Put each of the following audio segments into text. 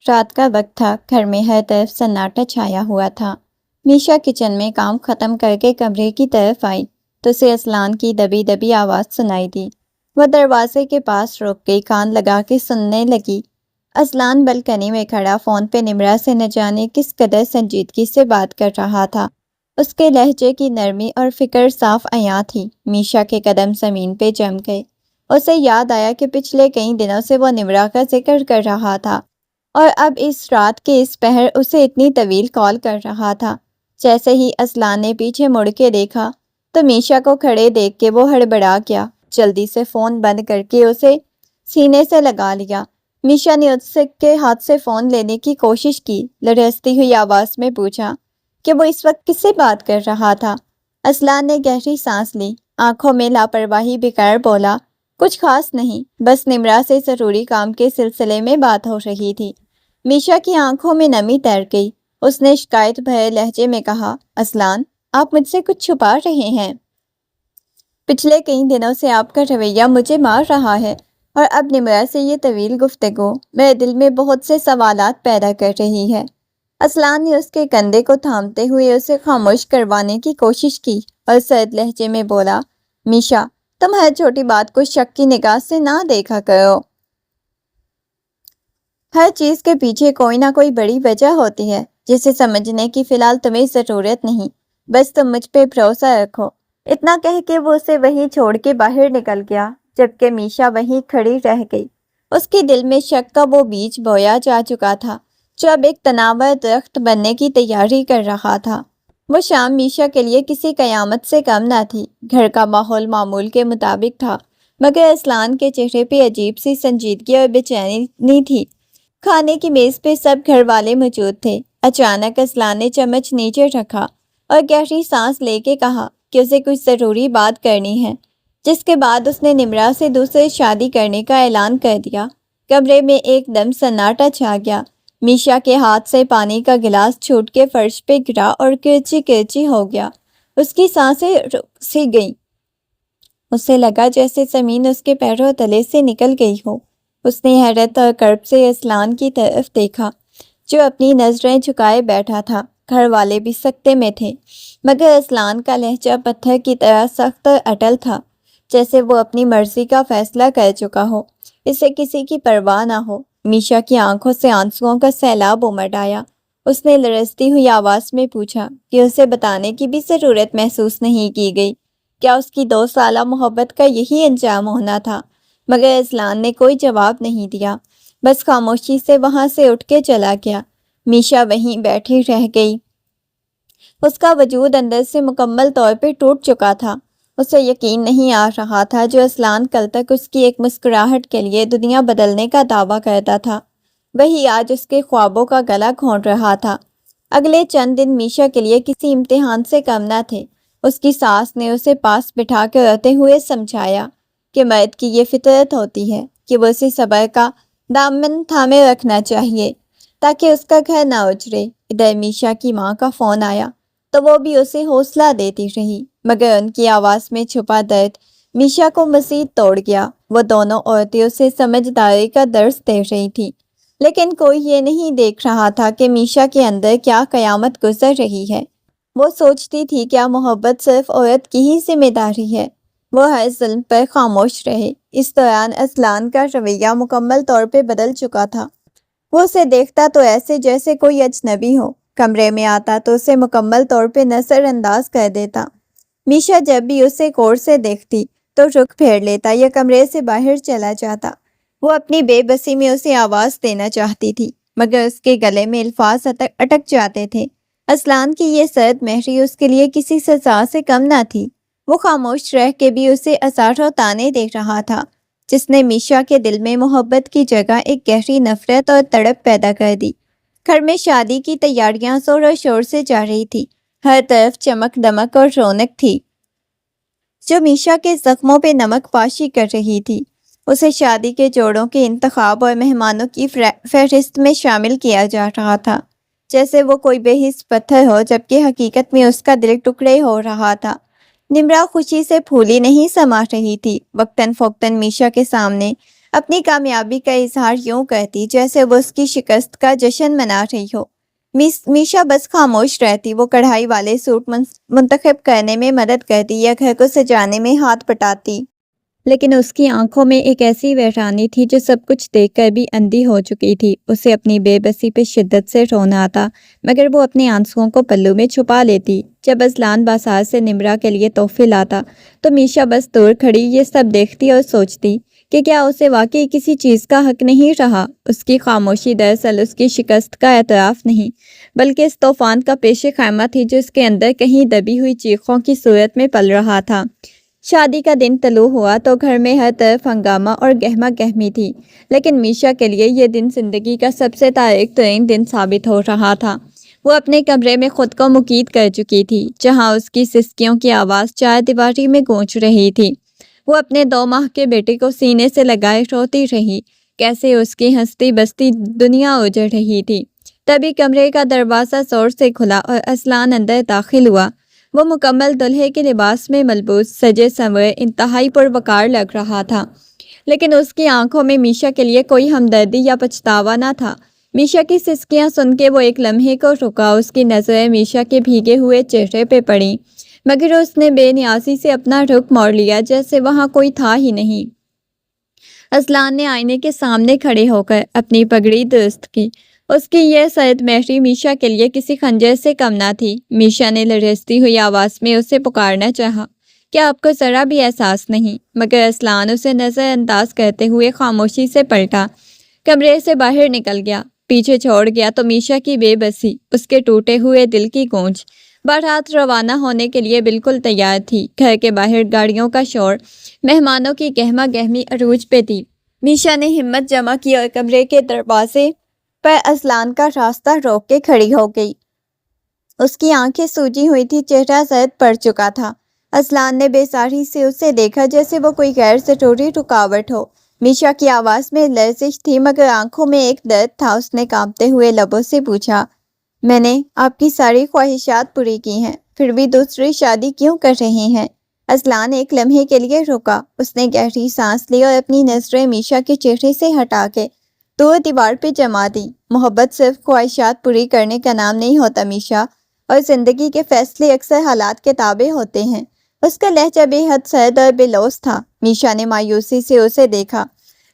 رات کا وقت تھا، گھر میں ہر طرف سناٹا چھایا ہوا تھا۔ میشا کچن میں کام ختم کر کے کمرے کی طرف آئی تو اسے اسلان کی دبی دبی آواز سنائی دی۔ وہ دروازے کے پاس رک گئی، کان لگا کے سننے لگی۔ اسلان بالکنی میں کھڑا فون پہ نمرا سے نہ جانے کس قدر سنجیدگی سے بات کر رہا تھا۔ اس کے لہجے کی نرمی اور فکر صاف عیاں تھی۔ میشا کے قدم زمین پہ جم گئے۔ اسے یاد آیا کہ پچھلے کئی دنوں سے وہ نمرا کا ذکر کر رہا تھا اور اب اس رات کے اس پہر اسے اتنی طویل کال کر رہا تھا۔ جیسے ہی اسلان نے پیچھے مڑ کے دیکھا تو میشا کو کھڑے دیکھ کے وہ ہڑبڑا گیا۔ جلدی سے فون بند کر کے اسے سینے سے لگا لیا۔ میشا نے اس کے ہاتھ سے فون لینے کی کوشش کی، لرزتی ہوئی آواز میں پوچھا کہ وہ اس وقت کس سے بات کر رہا تھا۔ اسلان نے گہری سانس لی، آنکھوں میں لاپرواہی بکھیر بولا، کچھ خاص نہیں، بس نمرا سے ضروری کام کے سلسلے میں بات ہو رہی تھی۔ میشا کی آنکھوں میں نمی تیر گئی۔ اس نے شکایت بھرے لہجے میں کہا، اسلان، آپ مجھ سے کچھ چھپا رہے ہیں۔ پچھلے کئی دنوں سے آپ کا رویہ مجھے مار رہا ہے اور اب نمرا سے یہ طویل گفتگو میرے دل میں بہت سے سوالات پیدا کر رہی ہے۔ اسلان نے اس کے کندھے کو تھامتے ہوئے اسے خاموش کروانے کی کوشش کی اور سرد لہجے میں بولا، میشا، تم ہر چھوٹی بات کو شک کی نگاہ سے نہ دیکھا کرو۔ ہر چیز کے پیچھے کوئی نہ کوئی بڑی وجہ ہوتی ہے جسے سمجھنے کی فی الحال تمہیں ضرورت نہیں، بس تم مجھ پہ بھروسہ رکھو۔ اتنا کہہ کے وہ اسے وہیں چھوڑ کے باہر نکل گیا، جبکہ میشا وہیں کھڑی رہ گئی۔ اس کے دل میں شک کا وہ بیج بویا جا چکا تھا جو اب ایک تناور درخت بننے کی تیاری کر رہا تھا۔ وہ شام میشا کے لیے کسی قیامت سے کم نہ تھی۔ گھر کا ماحول معمول کے مطابق تھا، مگر اسلان کے چہرے پہ عجیب سی سنجیدگی اور بے چینی تھی۔ کھانے کی میز پہ سب گھر والے موجود تھے۔ اچانک اسلان نے چمچ نیچے رکھا اور گہری سانس لے کے کہا کہ اسے کچھ ضروری بات کرنی ہے، جس کے بعد اس نے نمرا سے دوسرے شادی کرنے کا اعلان کر دیا۔ کمرے میں ایک دم سناٹا چھا گیا۔ میشا کے ہاتھ سے پانی کا گلاس چھوٹ کے فرش پہ گرا اور کرچی کرچی ہو گیا۔ اس کی سانسیں رک سی گئیں۔ اسے لگا جیسے زمین اس کے پیروں تلے سے نکل گئی ہو۔ اس نے حیرت اور کرب سے اسلان کی طرف دیکھا جو اپنی نظریں جھکائے بیٹھا تھا۔ گھر والے بھی سکتے میں تھے، مگر اسلان کا لہجہ پتھر کی طرح سخت اور اٹل تھا، جیسے وہ اپنی مرضی کا فیصلہ کر چکا ہو، اسے کسی کی پرواہ نہ ہو۔ میشا کی آنکھوں سے آنسوؤں کا سیلاب امڑ آیا۔ اس نے لرزتی ہوئی آواز میں پوچھا کہ اسے بتانے کی بھی ضرورت محسوس نہیں کی گئی۔ کیا اس کی 2 سالہ محبت کا یہی انجام ہونا تھا؟ مگر اسلان نے کوئی جواب نہیں دیا، بس خاموشی سے وہاں سے اٹھ کے چلا گیا۔ میشا وہیں بیٹھی رہ گئی۔ اس کا وجود اندر سے مکمل طور پہ ٹوٹ چکا تھا۔ اسے یقین نہیں آ رہا تھا جو اسلان کل تک اس کی ایک مسکراہٹ کے لیے دنیا بدلنے کا دعویٰ کرتا تھا، وہی آج اس کے خوابوں کا گلا گھونٹ رہا تھا۔ اگلے چند دن میشا کے لیے کسی امتحان سے کم نہ تھے۔ اس کی ساس نے اسے پاس بٹھا کر روتے ہوئے سمجھایا کہ مرد کی یہ فطرت ہوتی ہے کہ وہ اسے صبر کا دامن تھامے رکھنا چاہیے تاکہ اس کا گھر نہ اجڑے۔ ادھر میشا کی ماں کا فون آیا تو وہ بھی اسے حوصلہ دیتی رہی، مگر ان کی آواز میں چھپا درد میشا کو مزید توڑ گیا۔ وہ دونوں عورتیں اسے سمجھداری کا درس دے رہی تھی، لیکن کوئی یہ نہیں دیکھ رہا تھا کہ میشا کے اندر کیا قیامت گزر رہی ہے۔ وہ سوچتی تھی کیا محبت صرف عورت کی ہی ذمہ داری ہے؟ وہ ہر ظلم پر خاموش رہے۔ اس دوران اسلان کا رویہ مکمل طور پہ بدل چکا تھا۔ وہ اسے دیکھتا تو ایسے جیسے کوئی اجنبی ہو، کمرے میں آتا تو اسے مکمل طور پہ نظر انداز کر دیتا۔ میشا جب بھی اسے غور سے دیکھتی تو رخ پھیر لیتا یا کمرے سے باہر چلا جاتا۔ وہ اپنی بے بسی میں اسے آواز دینا چاہتی تھی، مگر اس کے گلے میں الفاظ اٹک جاتے تھے۔ اسلان کی یہ سرد مہری اس کے لیے کسی سزا سے کم نہ تھی۔ وہ خاموش رہ کے بھی اسے اثار و طعنے دے رہا تھا، جس نے میشا کے دل میں محبت کی جگہ ایک گہری نفرت اور تڑپ پیدا کر دی۔ گھر میں شادی کی تیاریاں زور و شور سے جا رہی تھی۔ ہر طرف چمک دمک اور رونق تھی جو میشا کے زخموں پہ نمک پاشی کر رہی تھی۔ اسے شادی کے جوڑوں کے انتخاب اور مہمانوں کی فہرست میں شامل کیا جا رہا تھا، جیسے وہ کوئی بے حس پتھر ہو، جبکہ حقیقت میں اس کا دل ٹکڑے ہو رہا تھا۔ نمرا خوشی سے پھولی نہیں سما رہی تھی۔ وقتاً فوقتاً میشا کے سامنے اپنی کامیابی کا اظہار یوں کرتی جیسے وہ اس کی شکست کا جشن منا رہی ہو۔ میشا بس خاموش رہتی۔ وہ کڑھائی والے سوٹ منتخب کرنے میں مدد کرتی یا گھر کو سجانے میں ہاتھ بٹاتی، لیکن اس کی آنکھوں میں ایک ایسی ویرانی تھی جو سب کچھ دیکھ کر بھی اندھی ہو چکی تھی۔ اسے اپنی بے بسی پہ شدت سے رونا آتا، مگر وہ اپنے آنسوؤں کو پلو میں چھپا لیتی۔ جب اذلان بازار سے نمرا کے لیے تحفے لاتا تو میشا بس دور کھڑی یہ سب دیکھتی اور سوچتی کہ کیا اسے واقعی کسی چیز کا حق نہیں رہا۔ اس کی خاموشی دراصل اس کی شکست کا اعتراف نہیں، بلکہ اس طوفان کا پیش خیمہ تھی جو اس کے اندر کہیں دبی ہوئی چیخوں کی صورت میں پل رہا تھا۔ شادی کا دن طلوع ہوا تو گھر میں ہر طرف ہنگامہ اور گہما گہمی تھی، لیکن میشا کے لیے یہ دن زندگی کا سب سے تاریک ترین دن ثابت ہو رہا تھا۔ وہ اپنے کمرے میں خود کو مقید کر چکی تھی، جہاں اس کی سسکیوں کی آواز چار دیواری میں گونج رہی تھی۔ وہ اپنے 2 ماہ کے بیٹے کو سینے سے لگائے روتی رہی، کیسے اس کی ہنستی بستی دنیا اجڑ رہی تھی۔ تبھی کمرے کا دروازہ زور سے کھلا اور اذلان اندر داخل ہوا۔ وہ مکمل دلہے کے لباس میں ملبوس، سجے سنورے، انتہائی پروقار لگ رہا تھا، لیکن اس کی آنکھوں میں میشا کے لیے کوئی ہمدردی یا پچھتاوا نہ تھا۔ میشا کی سسکیاں سن کے وہ ایک لمحے کو رکا۔ اس کی نظریں میشا کے بھیگے ہوئے چہرے پہ پڑیں، مگر اس نے بے نیازی سے اپنا رخ موڑ لیا جیسے وہاں کوئی تھا ہی نہیں۔ اذلان نے آئینے کے سامنے کھڑے ہو کر اپنی پگڑی درست کی۔ اس کی یہ سرد مہری میشا کے لیے کسی خنجر سے کم نہ تھی۔ میشا نے لرزتی ہوئی آواز میں اسے پکارنا چاہا، کیا آپ کو ذرا بھی احساس نہیں؟ مگر اذلان اسے نظر انداز کرتے ہوئے خاموشی سے پلٹا، کمرے سے باہر نکل گیا، پیچھے چھوڑ گیا تو میشا کی بے بسی، اس کے ٹوٹے ہوئے دل کی گونج۔ بارات روانہ ہونے کے لیے بالکل تیار تھی۔ گھر کے باہر گاڑیوں کا شور، مہمانوں کی گہما گہمی عروج پہ تھی۔ میشا نے ہمت جمع کی اور کمرے کے دروازے پر اذلان کا راستہ روک کے کھڑی ہو گئی۔ اس کی آنکھیں سوجی ہوئی تھی، چہرہ زرد پڑ چکا تھا۔ اذلان نے بیزاری سے اسے دیکھا جیسے وہ کوئی غیر ضروری رکاوٹ ہو۔ میشا کی آواز میں لرزش تھی مگر آنکھوں میں ایک درد تھا۔ اس نے کانپتے ہوئے لبوں سے پوچھا، میں نے آپ کی ساری خواہشات پوری کی ہیں، پھر بھی دوسری شادی کیوں کر رہے ہیں؟ اذلان ایک لمحے کے لیے رکا۔ اس نے گہری سانس لی اور اپنی نظریں میشا کے چہرے سے ہٹا کے دور دیوار پہ جما دی۔ محبت صرف خواہشات پوری کرنے کا نام نہیں ہوتا میشا، اور زندگی کے فیصلے اکثر حالات کے تابع ہوتے ہیں۔ اس کا لہجہ بے حد سرد اور بے لوث تھا۔ میشا نے مایوسی سے اسے دیکھا،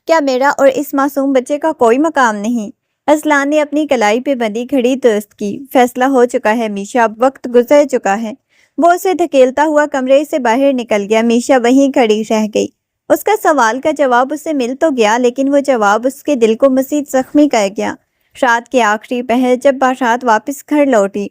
کیا میرا اور اس معصوم بچے کا کوئی مقام نہیں؟ اذلان نے اپنی کلائی پہ بندھی گھڑی درست کی۔ فیصلہ ہو چکا ہے میشا، اب وقت گزر چکا ہے۔ وہ اسے دھکیلتا ہوا کمرے سے باہر نکل گیا۔ میشا وہیں کھڑی رہ گئی۔ اس کا سوال کا جواب اسے مل تو گیا، لیکن وہ جواب اس کے دل کو مزید زخمی کر گیا۔ رات کے آخری پہر جب بارات واپس گھر لوٹی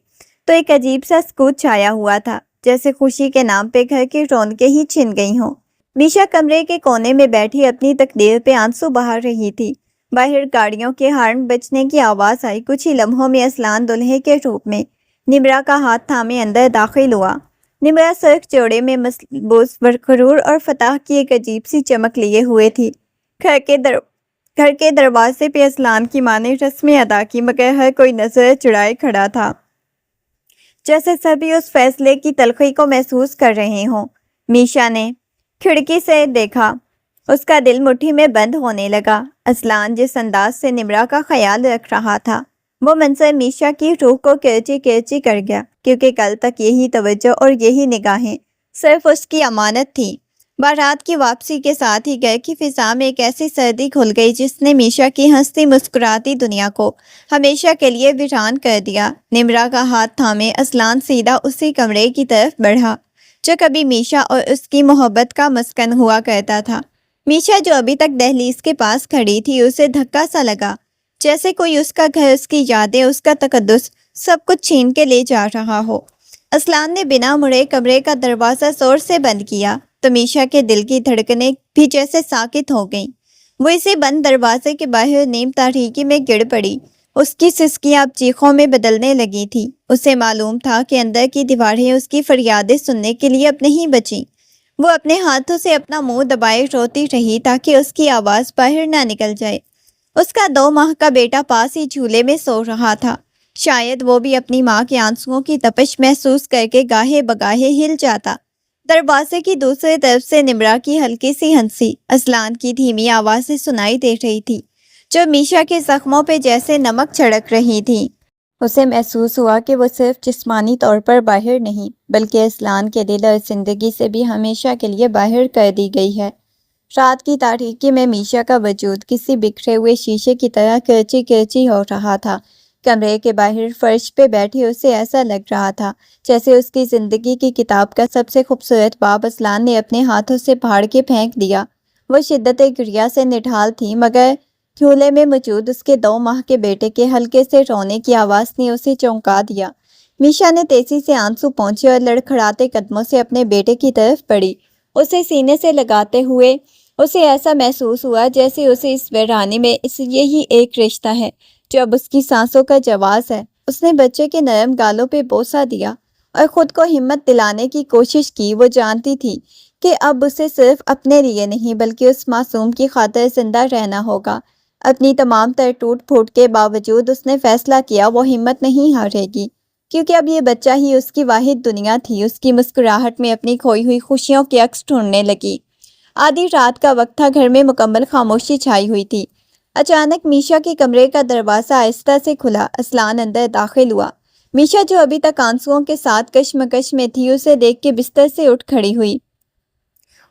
تو ایک عجیب سا سکوت چھایا ہوا تھا، جیسے خوشی کے نام پہ گھر کی رونقیں ہی چھن گئی ہوں۔ میشا کمرے کے کونے میں بیٹھی اپنی تقدیر پہ آنسو بہا رہی تھی۔ باہر گاڑیوں کے ہارن بجنے کی آواز آئی۔ کچھ ہی لمحوں میں اذلان دلہے کے روپ میں نمرا کا ہاتھ تھامے اندر داخل ہوا۔ نمرا سرخ جوڑے میں ملبوس غرور اور فتح کی ایک عجیب سی چمک لیے ہوئے تھی۔ گھر کے دروازے پہ اذلان کی ماں نے رسمیں ادا کی، مگر ہر کوئی نظر چڑھائے کھڑا تھا، جیسے سبھی اس فیصلے کی تلخی کو محسوس کر رہے ہوں۔ میشا نے کھڑکی سے دیکھا، اس کا دل مٹھی میں بند ہونے لگا۔ اذلان جس انداز سے نمرا کا خیال رکھ رہا تھا، وہ منظر میشا کی روح کو کرچی کرچی کر گیا، کیونکہ کل تک یہی توجہ اور یہی نگاہیں صرف اس کی امانت تھی۔ بارات کی واپسی کے ساتھ ہی گھر کی فضا میں ایک ایسی سردی گھل گئی جس نے میشا کی ہنستی مسکراتی دنیا کو ہمیشہ کے لیے ویران کر دیا۔ نمرا کا ہاتھ تھامے اذلان سیدھا اسی کمرے کی طرف بڑھا جو کبھی میشا اور اس کی محبت کا مسکن ہوا کرتا تھا۔ میشا جو ابھی تک دہلیز کے پاس کھڑی تھی، اسے دھکا سا لگا، جیسے کوئی اس کا گھر، اس کی یادیں، اس کا تقدس سب کچھ چھین کے لے جا رہا ہو۔ اذلان نے بنا مڑے کمرے کا دروازہ زور سے بند کیا تو میشا کے دل کی دھڑکنیں بھی جیسے ساکت ہو گئیں۔ وہ اسی بند دروازے کے باہر نیم تاریکی میں گر پڑی۔ اس کی سسکیاں اب چیخوں میں بدلنے لگی تھی۔ اسے معلوم تھا کہ اندر کی دیواریں اس کی فریادیں سننے کے لیے اب نہیں بچیں۔ وہ اپنے ہاتھوں سے اپنا منہ دبائے روتی رہی تاکہ اس کی آواز باہر نہ نکل جائے۔ اس کا 2 ماہ کا بیٹا پاس ہی جھولے میں سو رہا تھا۔ شاید وہ بھی اپنی ماں کے آنسوؤں کی تپش محسوس کر کے گاہے بگاہے ہل جاتا، دروازے کی دوسری طرف سے نمرا کی ہلکی سی ہنسی اسلان کی دھیمی آواز سے سنائی دے رہی تھی، جو میشا کے زخموں پہ جیسے نمک چھڑک رہی تھی۔ اسے محسوس ہوا کہ وہ صرف جسمانی طور پر باہر نہیں بلکہ اسلان کے دل اور زندگی سے بھی ہمیشہ کے لیے باہر کر دی گئی ہے۔ رات کی تاریکی میں میشا کا وجود کسی بکھرے ہوئے شیشے کی طرح کرچی کرچی ہو رہا تھا۔ کمرے کے باہر فرش پہ بیٹھی اسے ایسا لگ رہا تھا جیسے اس کی زندگی کی کتاب کا سب سے خوبصورت باب اسلان نے اپنے ہاتھوں سے پھاڑ کے پھینک دیا۔ وہ شدت گریہ سے نڈھال تھی، مگر جھولے میں موجود اس کے 2 ماہ کے بیٹے کے ہلکے سے رونے کی آواز نے اسے چونکا دیا۔ میشا نے تیزی سے آنسو پونچھے اور لڑکھڑاتے قدموں سے اپنے بیٹے کی طرف بڑھی، اسے سینے سے لگاتے ہوئے۔ اسے ایسا محسوس ہوا جیسے اسے اس ویرانے میں یہی ایک رشتہ ہے جو اب اس کی سانسوں کا جواز ہے۔ اس نے بچے کے نرم گالوں پہ بوسہ دیا اور خود کو ہمت دلانے کی کوشش کی۔ وہ جانتی تھی کہ اب اسے صرف اپنے لیے نہیں بلکہ اس معصوم کی خاطر زندہ رہنا ہوگا۔ اپنی تمام تر ٹوٹ پھوٹ کے باوجود اس نے فیصلہ کیا وہ ہمت نہیں ہارے گی، کیونکہ اب یہ بچہ ہی اس کی واحد دنیا تھی۔ اس کی مسکراہٹ میں اپنی کھوئی ہوئی خوشیوں کے عکس ڈھونڈنے لگی۔ آدھی رات کا وقت تھا، گھر میں مکمل خاموشی چھائی ہوئی تھی۔ اچانک میشا کے کمرے کا دروازہ آہستہ سے کھلا۔ اسلان اندر داخل ہوا۔ میشا جو ابھی تک آنسوؤں کے ساتھ کشمکش میں تھی، اسے دیکھ کے بستر سے اٹھ کھڑی ہوئی۔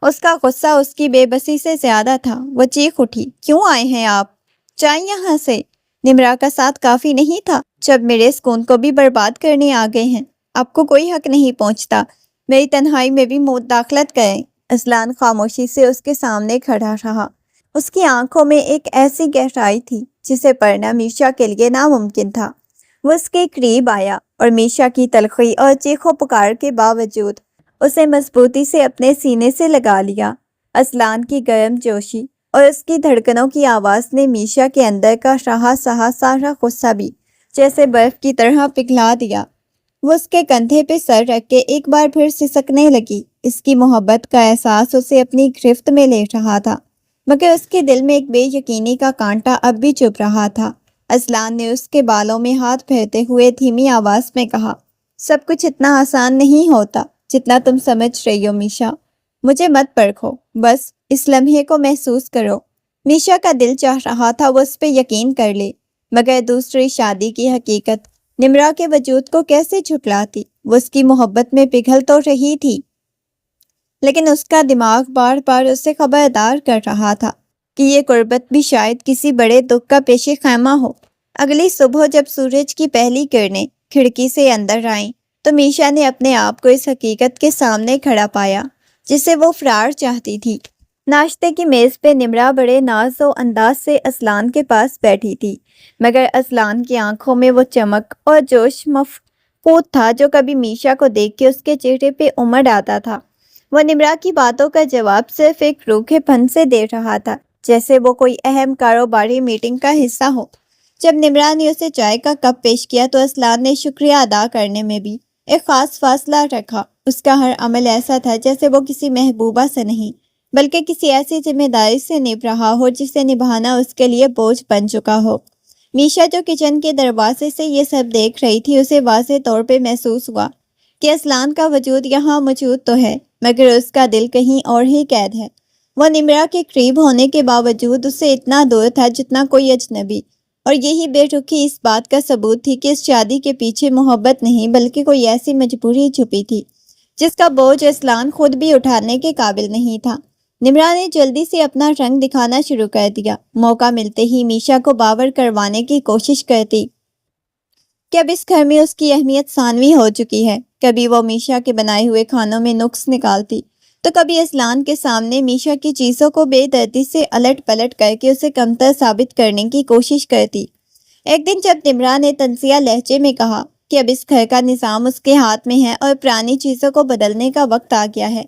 اس کا غصہ اس کی بے بسی سے زیادہ تھا۔ وہ چیخ اٹھی، کیوں آئے ہیں آپ؟ جائیں یہاں سے۔ نمرا کا ساتھ کافی نہیں تھا؟ جب میرے سکون کو بھی برباد کرنے آ گئے ہیں۔ آپ کو کوئی حق نہیں پہنچتا، میری تنہائی میں بھی مداخلت کریں۔ اسلان خاموشی سے اس کے سامنے کھڑا رہا۔ اس کی آنکھوں میں ایک ایسی گہرائی تھی جسے پڑھنا میشا کے لیے ناممکن تھا۔ وہ اس کے قریب آیا اور میشا کی تلخی اور چیخ و پکار کے باوجود اسے مضبوطی سے اپنے سینے سے لگا لیا۔ اسلان کی گرم جوشی اور اس کی دھڑکنوں کی آواز نے میشا کے اندر کا رہا سہا سارا غصہ بھی جیسے برف کی طرح پگھلا دیا۔ وہ اس کے کندھے پہ سر رکھ کے ایک بار پھر سسکنے لگی۔ اس کی محبت کا احساس اسے اپنی گرفت میں لے رہا تھا، مگر اس کے دل میں ایک بے یقینی کا کانٹا اب بھی چبھ رہا تھا۔ اسلان نے اس کے بالوں میں ہاتھ پھیرتے ہوئے دھیمی آواز میں کہا، سب کچھ اتنا آسان نہیں ہوتا جتنا تم سمجھ رہی ہو میشا۔ مجھے مت پرکھو، بس اس لمحے کو محسوس کرو۔ میشا کا دل چاہ رہا تھا وہ اس پہ یقین کر لے، مگر دوسری شادی کی حقیقت نمرا کے وجود کو کیسے جھٹلاتی؟ وہ اس کی محبت میں پگھل تو رہی تھی، لیکن اس کا دماغ بار بار اسے خبردار کر رہا تھا کہ یہ قربت بھی شاید کسی بڑے دکھ کا پیش خیمہ ہو۔ اگلی صبح جب سورج کی پہلی کرنیں کھڑکی سے اندر آئیں تو میشا نے اپنے آپ کو اس حقیقت کے سامنے کھڑا پایا جسے وہ فرار چاہتی تھی۔ ناشتے کی میز پہ نمرا بڑے ناز و انداز سے اسلان کے پاس بیٹھی تھی، مگر اسلان کی آنکھوں میں وہ چمک اور جوش مفقود تھا جو کبھی میشا کو دیکھ کے اس کے چہرے پہ امڑ آتا تھا۔ وہ نمرا کی باتوں کا جواب صرف ایک روکھے پن سے دے رہا تھا، جیسے وہ کوئی اہم کاروباری میٹنگ کا حصہ ہو۔ جب نمرا نے اسے چائے کا کپ پیش کیا تو اسلان نے شکریہ ادا کرنے میں بھی ایک خاص فاصلہ رکھا۔ اس کا ہر عمل ایسا تھا جیسے وہ کسی محبوبہ سے نہیں بلکہ کسی ایسی ذمہ داری سے نبھ رہا ہو جسے نبھانا اس کے لیے بوجھ بن چکا ہو۔ میشا جو کچن کے دروازے سے یہ سب دیکھ رہی تھی، اسے واضح طور پہ محسوس ہوا کہ اسلان کا وجود یہاں موجود تو ہے، مگر اس کا دل کہیں اور ہی قید ہے۔ وہ نمرا کے قریب ہونے کے باوجود اس سے اتنا دور تھا جتنا کوئی اجنبی، اور یہی بے رخی اس بات کا ثبوت تھی کہ اس شادی کے پیچھے محبت نہیں بلکہ کوئی ایسی مجبوری چھپی تھی جس کا بوجھ اسلان خود بھی اٹھانے کے قابل نہیں تھا۔ نمرا نے جلدی سے اپنا رنگ دکھانا شروع کر دیا، موقع ملتے ہی میشا کو باور کروانے کی کوشش کرتی کہ اب اس گھر میں اس کی اہمیت ثانوی ہو چکی ہے۔ کبھی وہ میشا کے بنائے ہوئے کھانوں میں نقص نکالتی تو کبھی اسلان کے سامنے میشا کی چیزوں کو بے دردی سے الٹ پلٹ کر کے اسے کمتر ثابت کرنے کی کوشش کرتی۔ ایک دن جب نمرا نے تنزیہ لہجے میں کہا کہ اب اس گھر کا نظام اس کے ہاتھ میں ہے اور پرانی چیزوں کو بدلنے کا وقت آ گیا ہے،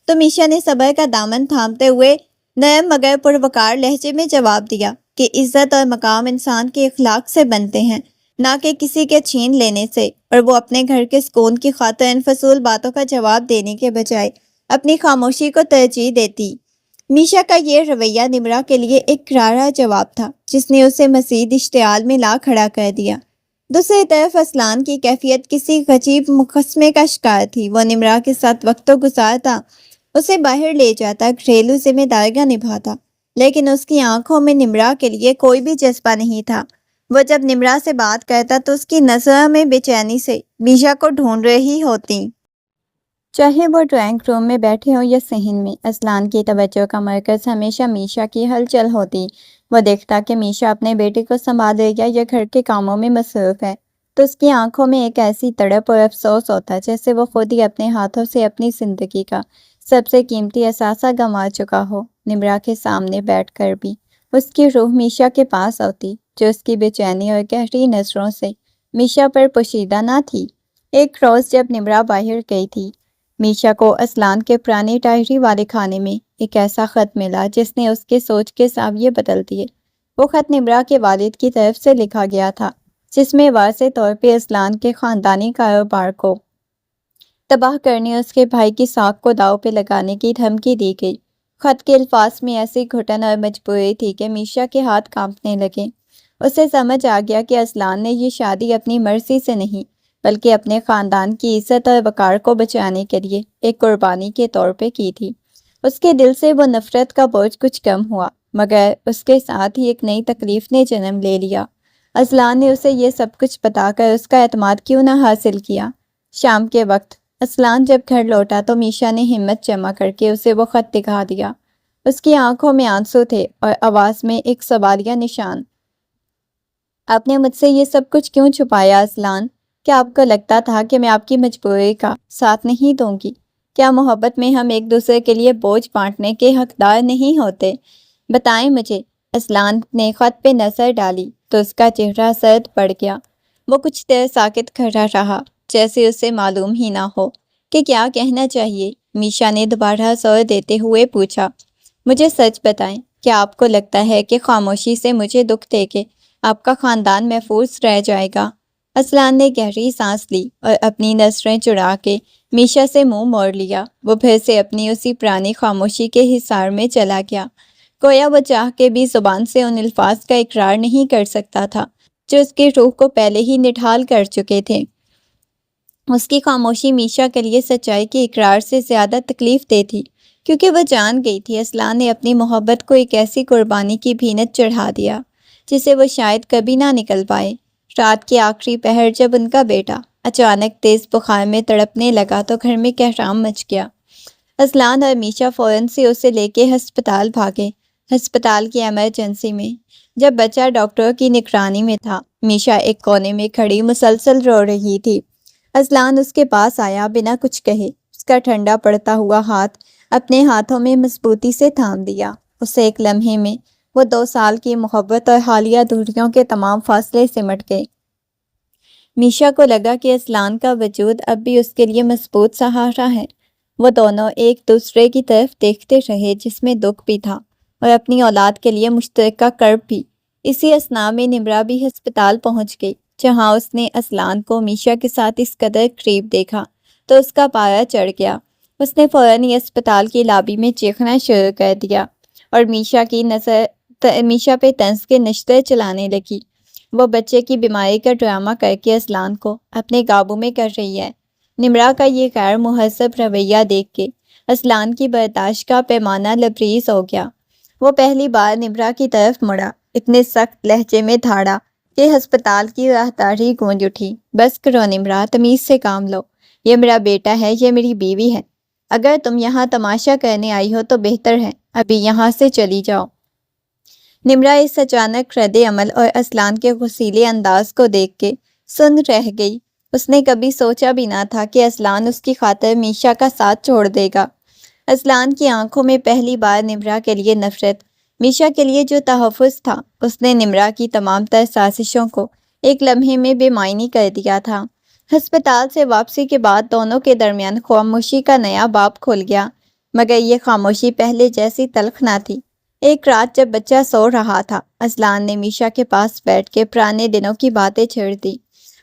تو میشا نے صبر کا دامن تھامتے ہوئے نرم مگر پروکار لہجے میں جواب دیا کہ عزت اور مقام انسان کے اخلاق سے بنتے ہیں، نہ کہ کسی کے چھین لینے سے، اور وہ اپنے گھر کے سکون کی خاطر ان فضول باتوں کا جواب دینے کے بجائے اپنی خاموشی کو ترجیح دیتی۔ میشا کا یہ رویہ نمرا کے لیے ایک کرارا جواب تھا جس نے اسے مزید اشتعال میں لا کھڑا کر دیا۔ دوسری طرف اسلان کی کیفیت کسی عجیب مقدمے کا شکار تھی۔ وہ نمرا کے ساتھ وقت تو گزارتا، اسے باہر لے جاتا، گھریلو ذمہ داریاں نبھاتا، لیکن اس کی آنکھوں میں نمرا کے لیے کوئی بھی جذبہ نہیں تھا۔ وہ جب نمرا سے بات کرتا تو اس کی نظروں میں بے چینی سے میشا کو ڈھونڈ رہی ہوتی، چاہے وہ ڈرائنگ روم میں بیٹھے ہوں یا صحن میں۔ اسلان کی توجہ کا مرکز ہمیشہ میشا کی ہلچل ہوتی۔ وہ دیکھتا کہ میشا اپنے بیٹے کو سنبھال رہی ہے یا گھر کے کاموں میں مصروف ہے تو اس کی آنکھوں میں ایک ایسی تڑپ اور افسوس ہوتا جیسے وہ خود ہی اپنے ہاتھوں سے اپنی زندگی کا سب سے قیمتی اثاثہ گنوا چکا ہو۔ نمرا کے سامنے بیٹھ کر بھی اس کی روح میشا کے پاس ہوتی، جو اس کی بے چینی اور گہری نظروں سے میشا پر پوشیدہ نہ تھی۔ ایک روز جب نمرا باہر گئی تھی، میشا کو اسلان کے پرانے ڈائری والے خانے میں ایک ایسا خط ملا جس نے اس کے سوچ کے زاویے بدل دیے۔ وہ خط نمرا کے والد کی طرف سے لکھا گیا تھا، جس میں واضح طور پہ اسلان کے خاندانی کاروبار کو تباہ کرنے، اس کے بھائی کی ساکھ کو داؤ پہ لگانے کی دھمکی دی گئی۔ خط کے الفاظ میں ایسی گھٹن اور مجبوری تھی کہ میشا کے ہاتھ کانپنے لگے۔ اسے سمجھ آ گیا کہ اسلان نے یہ شادی اپنی مرضی سے نہیں بلکہ اپنے خاندان کی عزت اور وقار کو بچانے کے لیے ایک قربانی کے طور پہ کی تھی۔ اس کے دل سے وہ نفرت کا بوجھ کچھ کم ہوا، مگر اس کے ساتھ ہی ایک نئی تکلیف نے جنم لے لیا۔ اسلان نے اسے یہ سب کچھ بتا کر اس کا اعتماد کیوں نہ حاصل کیا؟ شام کے وقت اسلان جب گھر لوٹا تو میشا نے ہمت جمع کر کے اسے وہ خط دکھا دیا۔ اس کی آنکھوں میں آنسو تھے اور آواز میں ایک سوالیہ نشان۔ آپ نے مجھ سے یہ سب کچھ کیوں چھپایا اسلان؟ کیا آپ کو لگتا تھا کہ میں آپ کی مجبوری کا ساتھ نہیں دوں گی؟ کیا محبت میں ہم ایک دوسرے کے لیے بوجھ بانٹنے کے حقدار نہیں ہوتے؟ بتائیں مجھے۔ اسلان نے خط پہ نظر ڈالی تو اس کا چہرہ سرد پڑ گیا۔ وہ کچھ دیر ساکت کھڑا رہا، جیسے اسے معلوم ہی نہ ہو کہ کیا کہنا چاہیے۔ میشا نے دوبارہ زور دیتے ہوئے پوچھا، مجھے سچ بتائیں، کیا آپ کو لگتا ہے کہ خاموشی سے مجھے دکھ دے کے آپ کا خاندان محفوظ رہ جائے گا؟ اسلان نے گہری سانس لی اور اپنی نظریں چڑھا کے میشا سے منہ موڑ لیا۔ وہ پھر سے اپنی اسی پرانی خاموشی کے حصار میں چلا گیا، گویا وہ چاہ کے بھی زبان سے ان الفاظ کا اقرار نہیں کر سکتا تھا جو اس کی روح کو پہلے ہی نڈھال کر چکے تھے۔ اس کی خاموشی میشا کے لیے سچائی کے اقرار سے زیادہ تکلیف دہ تھی، کیونکہ وہ جان گئی تھی اسلان نے اپنی محبت کو ایک ایسی قربانی کی بھینت چڑھا دیا جسے وہ شاید کبھی نہ نکل پائے۔ رات کے آخری پہر جب ان کا بیٹا اچانک تیز بخار میں تڑپنے لگا تو گھر میں کہرام مچ گیا۔ اسلان اور میشا فوراً سے اسے لے کے ہسپتال بھاگے۔ ہسپتال کی ایمرجنسی میں جب بچہ ڈاکٹر کی نگرانی میں تھا، میشا ایک کونے میں کھڑی مسلسل رو رہی تھی۔ اسلان اس کے پاس آیا، بنا کچھ کہے اس کا ٹھنڈا پڑتا ہوا ہاتھ اپنے ہاتھوں میں مضبوطی سے تھام دیا۔ اسے ایک لمحے میں وہ 2 سال کی محبت اور حالیہ دوریوں کے تمام فاصلے سمٹ گئے۔ میشا کو لگا کہ اسلان کا وجود اب بھی اس کے لیے مضبوط سہارا ہے۔ وہ دونوں ایک دوسرے کی طرف دیکھتے رہے، جس میں دکھ بھی تھا اور اپنی اولاد کے لیے مشترکہ کرب بھی۔ اسی اثناء میں نمرا بھی ہسپتال پہنچ گئی، جہاں اس نے اسلان کو میشا کے ساتھ اس قدر قریب دیکھا تو اس کا پارا چڑھ گیا۔ اس نے فوراً ہی اسپتال کی لابی میں چیخنا شروع کر دیا اور میشا پہ طنز کے نشتر چلانے لگی۔ وہ بچے کی بیماری کا ڈرامہ کر کے اسلان کو اپنے قابو میں کر رہی ہے۔ نمرا کا یہ غیر مہذب رویہ دیکھ کے اسلان کی برداشت کا پیمانہ لبریز ہو گیا۔ وہ پہلی بار نمرا کی طرف مڑا، اتنے سخت لہجے میں دھاڑا کہ ہسپتال کی راہداری گونج اٹھی۔ بس کرو نمرا، تمیز سے کام لو، یہ میرا بیٹا ہے، یہ میری بیوی ہے۔ اگر تم یہاں تماشا کرنے آئی ہو تو بہتر ہے ابھی یہاں سے چلی جاؤ۔ نمرا اس اچانک رد عمل اور اسلان کے غصیلے انداز کو دیکھ کے سن رہ گئی۔ اس نے کبھی سوچا بھی نہ تھا کہ اسلان اس کی خاطر میشا کا ساتھ چھوڑ دے گا۔ اسلان کی آنکھوں میں پہلی بار نمرا کے لیے نفرت، میشا کے لیے جو تحفظ تھا، اس نے نمرا کی تمام تر سازشوں کو ایک لمحے میں بے معنی کر دیا تھا۔ ہسپتال سے واپسی کے بعد دونوں کے درمیان خاموشی کا نیا باب کھل گیا، مگر یہ خاموشی پہلے جیسی تلخ نہ تھی۔ ایک رات جب بچہ سو رہا تھا، اسلان نے میشا کے پاس بیٹھ کے پرانے دنوں کی باتیں چھیڑ دی۔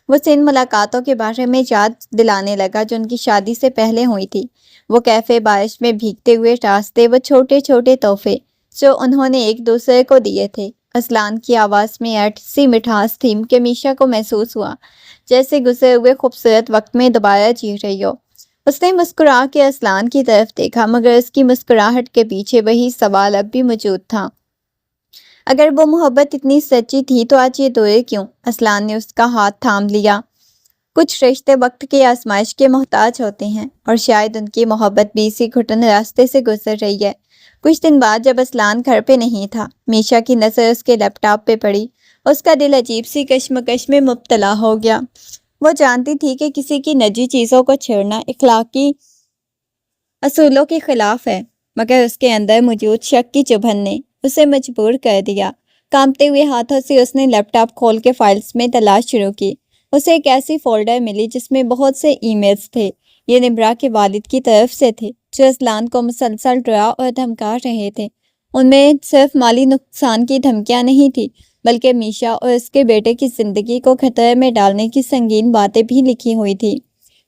وہ ان ملاقاتوں کے بارے میں یاد دلانے لگا جو ان کی شادی سے پہلے ہوئی تھی۔ وہ کیفے بارش میں بھیگتے ہوئے راستے، وہ چھوٹے چھوٹے تحفے جو انہوں نے ایک دوسرے کو دیے تھے، اسلان کی آواز میں ایسی مٹھاس تھی کہ میشا کو محسوس ہوا جیسے گزرے ہوئے خوبصورت وقت میں دوبارہ جی رہی ہو۔ اس نے مسکرا کے اسلان کی طرف دیکھا، مگر اس کی مسکراہٹ کے پیچھے وہی سوال اب بھی موجود تھا۔ اگر وہ محبت اتنی سچی تھی تو آج یہ دوئے کیوں؟ اسلان نے اس کا ہاتھ تھام لیا۔ کچھ رشتے وقت کی آزمائش کے محتاج ہوتے ہیں، اور شاید ان کی محبت بھی اسی گھٹن راستے سے گزر رہی ہے۔ کچھ دن بعد جب اسلان گھر پہ نہیں تھا، میشا کی نظر اس کے لیپ ٹاپ پہ پڑی۔ اس کا دل عجیب سی کشمکش میں مبتلا ہو گیا۔ وہ جانتی تھی کہ کسی کی نجی چیزوں کو چھیڑنا اخلاقی اصولوں کے خلاف ہے، مگر اس کے اندر موجود شک کی چبھن نے اسے مجبور کر دیا۔ کانپتے ہوئے ہاتھوں سے اس نے لیپ ٹاپ کھول کے فائلز میں تلاش شروع کی۔ اسے ایک ایسی فولڈر ملی جس میں بہت سے ای میلز تھے۔ یہ نمرا کے والد کی طرف سے تھے، جو اسلان کو مسلسل ڈرا اور دھمکا رہے تھے۔ ان میں صرف مالی نقصان کی دھمکیاں نہیں تھی، بلکہ میشا اور اس کے بیٹے کی زندگی کو خطرے میں ڈالنے کی سنگین باتیں بھی لکھی ہوئی تھی۔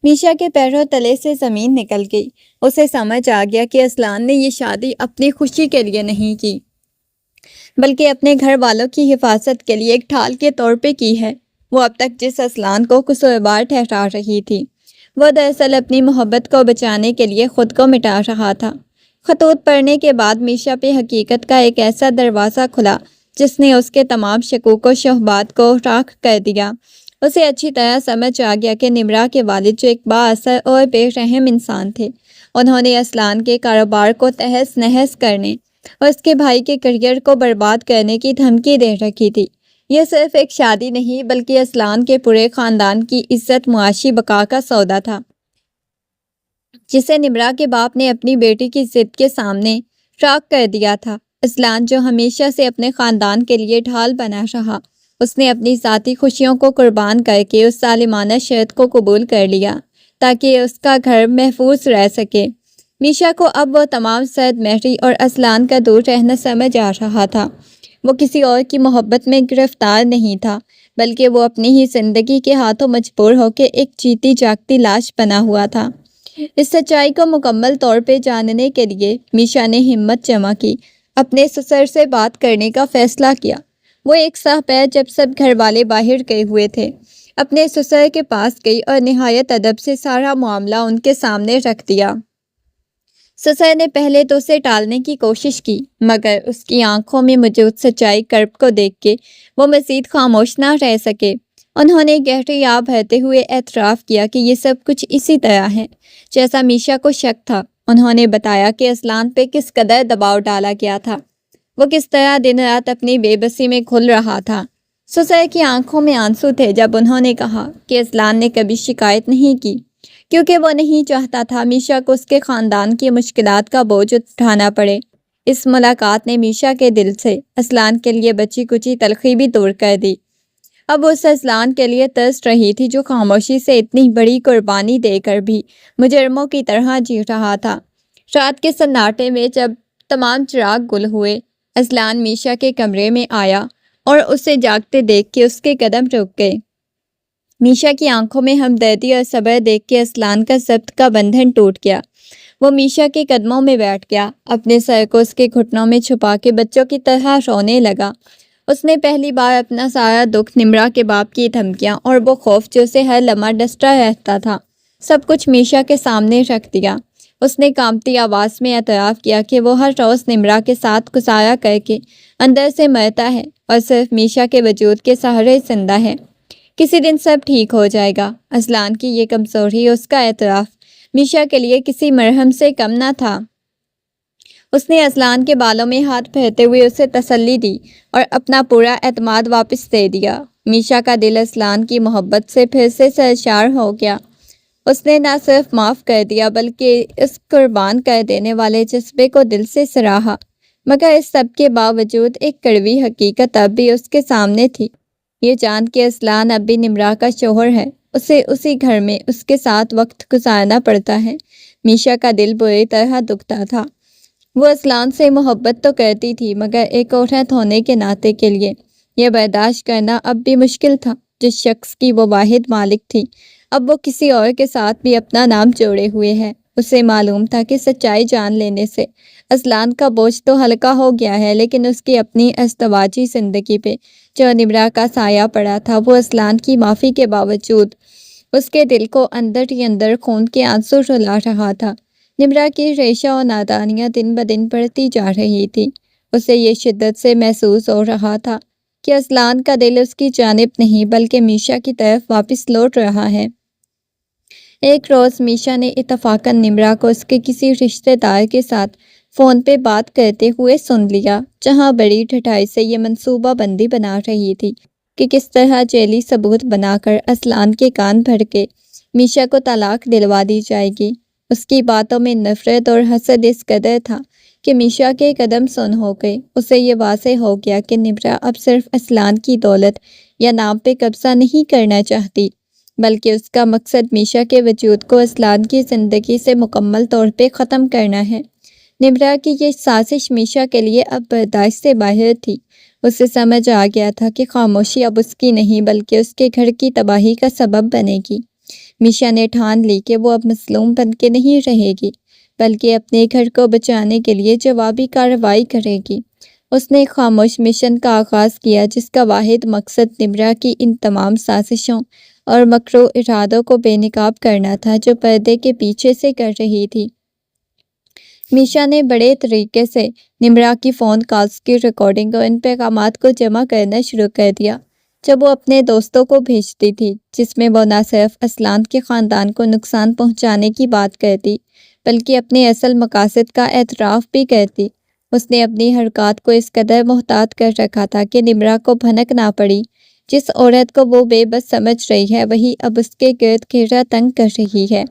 میشا کے پیروں تلے سے زمین نکل گئی۔ اسے سمجھ آ گیا کہ اسلان نے یہ شادی اپنی خوشی کے لیے نہیں کی، بلکہ اپنے گھر والوں کی حفاظت کے لیے ایک ڈھال کے طور پہ کی ہے۔ وہ اب تک جس اسلان کو قصوروار ٹھہرا رہی تھی، وہ دراصل اپنی محبت کو بچانے کے لیے خود کو مٹا رہا تھا۔ خطوط پڑھنے کے بعد میشا پہ حقیقت کا ایک ایسا دروازہ کھلا جس نے اس کے تمام شکوک و شبہات کو راکھ کر دیا۔ اسے اچھی طرح سمجھ آ گیا کہ نمرا کے والد جو ایک با اثر اور بے رحم انسان تھے، انہوں نے اسلان کے کاروبار کو تہس نہس کرنے اور اس کے بھائی کے کیریئر کو برباد کرنے کی دھمکی دے رکھی تھی۔ یہ صرف ایک شادی نہیں بلکہ اسلان کے پورے خاندان کی عزت معاشی بقا کا سودا تھا، جسے نمرا کے باپ نے اپنی بیٹی کی ضد کے سامنے راکھ کر دیا تھا۔ اسلان جو ہمیشہ سے اپنے خاندان کے لیے ڈھال بنا رہا، اس نے اپنی ذاتی خوشیوں کو قربان کر کے اس ظالمانہ شرط کو قبول کر لیا تاکہ اس کا گھر محفوظ رہ سکے۔ میشا کو اب وہ تمام سرد مہری اور اسلان کا دور رہنا سمجھ آ رہا تھا۔ وہ کسی اور کی محبت میں گرفتار نہیں تھا، بلکہ وہ اپنی ہی زندگی کے ہاتھوں مجبور ہو کے ایک جیتی جاگتی لاش بنا ہوا تھا۔ اس سچائی کو مکمل طور پہ جاننے کے لیے میشا نے ہمت جمع کی، اپنے سسر سے بات کرنے کا فیصلہ کیا۔ وہ ایک سہ پیر جب سب گھر والے باہر گئے ہوئے تھے، اپنے سسر کے پاس گئی اور نہایت ادب سے سارا معاملہ ان کے سامنے رکھ دیا۔ سسر نے پہلے تو اسے ٹالنے کی کوشش کی، مگر اس کی آنکھوں میں موجود سچائی کرب کو دیکھ کے وہ مزید خاموش نہ رہ سکے۔ انہوں نے گہری آہ بھرتے ہوئے اعتراف کیا کہ یہ سب کچھ اسی طرح ہے جیسا میشا کو شک تھا۔ انہوں نے بتایا کہ اسلان پہ کس قدر دباؤ ڈالا گیا تھا، وہ کس طرح دن رات اپنی بے بسی میں گھل رہا تھا۔ سسر کی آنکھوں میں آنسو تھے جب انہوں نے کہا کہ اسلان نے کبھی شکایت نہیں کی، کیونکہ وہ نہیں چاہتا تھا میشا کو اس کے خاندان کی مشکلات کا بوجھ اٹھانا پڑے۔ اس ملاقات نے میشا کے دل سے اسلان کے لیے بچی کچی تلخی بھی دور کر دی۔ اب اس اسلان کے لیے ترس رہی تھی جو خاموشی سے اتنی بڑی قربانی دے کر بھی مجرموں کی طرح جی رہا تھا۔ رات کے سناٹے میں جب تمام چراغ گل ہوئے، اسلان میشا کے کمرے میں آیا اور اسے جاگتے دیکھ کے اس کے قدم رک گئے۔ میشا کی آنکھوں میں ہمدردی اور صبر دیکھ کے اسلان کا ضبط کا بندھن ٹوٹ گیا۔ وہ میشا کے قدموں میں بیٹھ گیا، اپنے سر کو اس کے گھٹنوں میں چھپا کے بچوں کی طرح رونے لگا۔ اس نے پہلی بار اپنا سارا دکھ، نمرا کے باپ کی دھمکیاں اور وہ خوف جو اسے ہر لمحہ ڈستا رہتا تھا، سب کچھ میشا کے سامنے رکھ دیا۔ اس نے کانپتی آواز میں اعتراف کیا کہ وہ ہر روز نمرا کے ساتھ گزارا کر کے اندر سے مرتا ہے اور صرف میشا کے وجود کے سہارے زندہ ہے۔ کسی دن سب ٹھیک ہو جائے گا۔ اسلان کی یہ کمزوری، اس کا اعتراف، میشا کے لیے کسی مرہم سے کم نہ تھا۔ اس نے اسلان کے بالوں میں ہاتھ پھیرتے ہوئے اسے تسلی دی اور اپنا پورا اعتماد واپس دے دیا۔ میشا کا دل اسلان کی محبت سے پھر سے سرشار ہو گیا۔ اس نے نہ صرف معاف کر دیا بلکہ اس قربان کر دینے والے جذبے کو دل سے سراہا۔ مگر اس سب کے باوجود ایک کڑوی حقیقت اب بھی اس کے سامنے تھی، یہ جان کے اسلان اب بھی نمرا کا شوہر ہے، اسے اسی گھر میں اس کے ساتھ وقت گزارنا پڑتا ہے۔ میشا کا دل بری طرح دکھتا تھا۔ وہ اسلان سے محبت تو کرتی تھی، مگر ایک عورت ہونے کے ناطے کے لیے یہ برداشت کرنا اب بھی مشکل تھا۔ جس شخص کی وہ واحد مالک تھی، اب وہ کسی اور کے ساتھ بھی اپنا نام جوڑے ہوئے ہے۔ اسے معلوم تھا کہ سچائی جان لینے سے اسلان کا بوجھ تو ہلکا ہو گیا ہے، لیکن اس کی اپنی ازدواجی زندگی پہ جو نمرا کا سایہ پڑا تھا، وہ اسلان کی معافی کے باوجود اس کے دل کو اندر ہی اندر خون کے آنسو رلا رہا تھا۔ نمرا کی ریشہ اور نادانیاں دن بدن بڑھتی جا رہی تھی۔ اسے یہ شدت سے محسوس ہو رہا تھا کہ اسلان کا دل اس کی جانب نہیں بلکہ میشا کی طرف واپس لوٹ رہا ہے۔ ایک روز میشا نے اتفاقاً نمرا کو اس کے کسی رشتہ دار کے ساتھ فون پہ بات کرتے ہوئے سن لیا، جہاں بڑی ڈھٹائی سے یہ منصوبہ بندی بنا رہی تھی کہ کس طرح جعلی ثبوت بنا کر اسلان کے کان بھر کے میشا کو طلاق دلوا دی جائے گی۔ اس کی باتوں میں نفرت اور حسد اس قدر تھا کہ میشا کے قدم سن ہو گئے۔ اسے یہ واضح ہو گیا کہ نمرا اب صرف اسلان کی دولت یا نام پہ قبضہ نہیں کرنا چاہتی، بلکہ اس کا مقصد میشا کے وجود کو اسلان کی زندگی سے مکمل طور پہ ختم کرنا ہے۔ نمرا کی یہ سازش میشا کے لیے اب برداشت سے باہر تھی۔ اسے سمجھ آ گیا تھا کہ خاموشی اب اس کی نہیں بلکہ اس کے گھر کی تباہی کا سبب بنے گی۔ میشا نے ٹھان لی کہ وہ اب مظلوم بن کے نہیں رہے گی، بلکہ اپنے گھر کو بچانے کے لیے جوابی کارروائی کرے گی۔ اس نے ایک خاموش مشن کا آغاز کیا جس کا واحد مقصد نمرا کی ان تمام سازشوں اور مکرو ارادوں کو بے نقاب کرنا تھا جو پردے کے پیچھے سے کر رہی تھی۔ میشا نے بڑے طریقے سے نمرا کی فون کالز کی ریکارڈنگ اور ان پیغامات کو جمع کرنا شروع کر دیا جب وہ اپنے دوستوں کو بھیجتی تھی، جس میں وہ نہ صرف اسلان کے خاندان کو نقصان پہنچانے کی بات کرتی بلکہ اپنے اصل مقاصد کا اعتراف بھی کرتی۔ اس نے اپنی حرکات کو اس قدر محتاط کر رکھا تھا کہ نمرا کو بھنک نہ پڑی۔ جس عورت کو وہ بے بس سمجھ رہی ہے وہی اب اس کے گرد گھیرا تنگ کر رہی ہے۔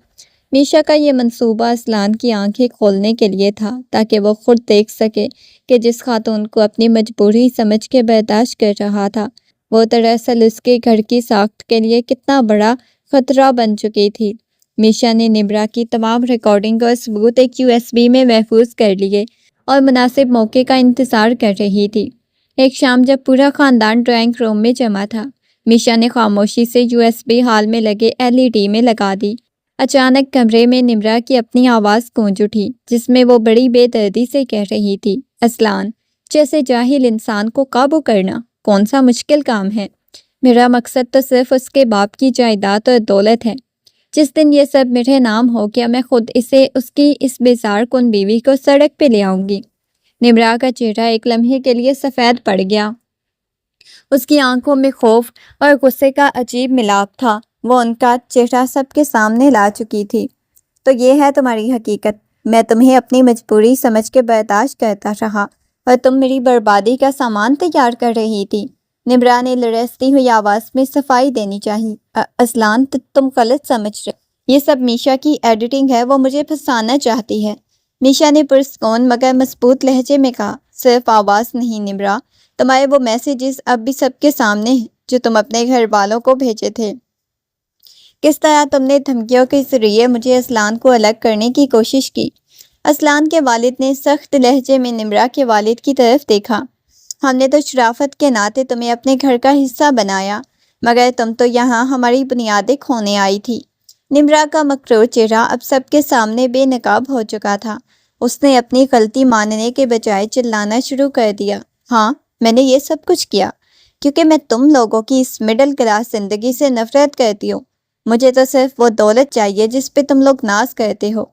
میشا کا یہ منصوبہ اسلان کی آنکھیں کھولنے کے لیے تھا تاکہ وہ خود دیکھ سکے کہ جس خاتون کو اپنی مجبوری سمجھ کے برداشت کر رہا تھا، وہ دراصل اس کے گھر کی ساخت کے لیے کتنا بڑا خطرہ بن چکی تھی۔ میشا نے نمرا کی تمام ریکارڈنگ اور ثبوت ایک USB میں محفوظ کر لیے اور مناسب موقع کا انتظار کر رہی تھی۔ ایک شام جب پورا خاندان ڈرائنگ روم میں جمع تھا، میشا نے خاموشی سے USB ہال میں لگے LED میں لگا دی۔ اچانک کمرے میں نمرا کی اپنی آواز گونج اٹھی جس میں وہ بڑی بے دردی سے کہہ رہی تھی، اسلان جیسے جاہل انسان کو قابو کرنا کون سا مشکل کام ہے؟ میرا مقصد تو صرف اس کے باپ کی جائیداد اور دولت ہے۔ جس دن یہ سب میرے نام ہو گیا میں خود اسے اس کی اس بیزار کن بیوی کو سڑک پہ لے آؤں گی۔ نمرا کا چہرہ ایک لمحے کے لیے سفید پڑ گیا۔ اس کی آنکھوں میں خوف اور غصے کا عجیب ملاپ تھا۔ وہ ان کا چہرہ سب کے سامنے لا چکی تھی۔ تو یہ ہے تمہاری حقیقت۔ میں تمہیں اپنی مجبوری سمجھ کے برداشت کرتا رہا اور تم میری بربادی کا سامان تیار کر رہی تھی۔ نمرا نے لرزتی ہوئی آواز میں صفائی دینی چاہی۔ اسلان تم غلط سمجھ رہے، یہ سب میشا کی ایڈیٹنگ ہے، وہ مجھے پھنسانا چاہتی ہے۔ میشا نے پرسکون مگر مضبوط لہجے میں کہا، صرف آواز نہیں نمرا، تمہارے وہ میسیجز اب بھی سب کے سامنے ہیں جو تم اپنے گھر والوں کو بھیجے تھے۔ کس طرح تم نے دھمکیوں کے ذریعے مجھے اسلان کو الگ کرنے کی کوشش کی۔ اسلان کے والد نے سخت لہجے میں نمرا کے والد کی طرف دیکھا۔ ہم نے تو شرافت کے ناطے تمہیں اپنے گھر کا حصہ بنایا، مگر تم تو یہاں ہماری بنیادیں کھونے آئی تھی۔ نمرا کا مکرور چہرہ اب سب کے سامنے بے نقاب ہو چکا تھا۔ اس نے اپنی غلطی ماننے کے بجائے چلانا شروع کر دیا۔ ہاں، میں نے یہ سب کچھ کیا کیونکہ میں تم لوگوں کی اس مڈل کلاس زندگی سے نفرت کرتی ہوں۔ مجھے تو صرف وہ دولت چاہیے جس پہ تم لوگ ناز کرتے ہو۔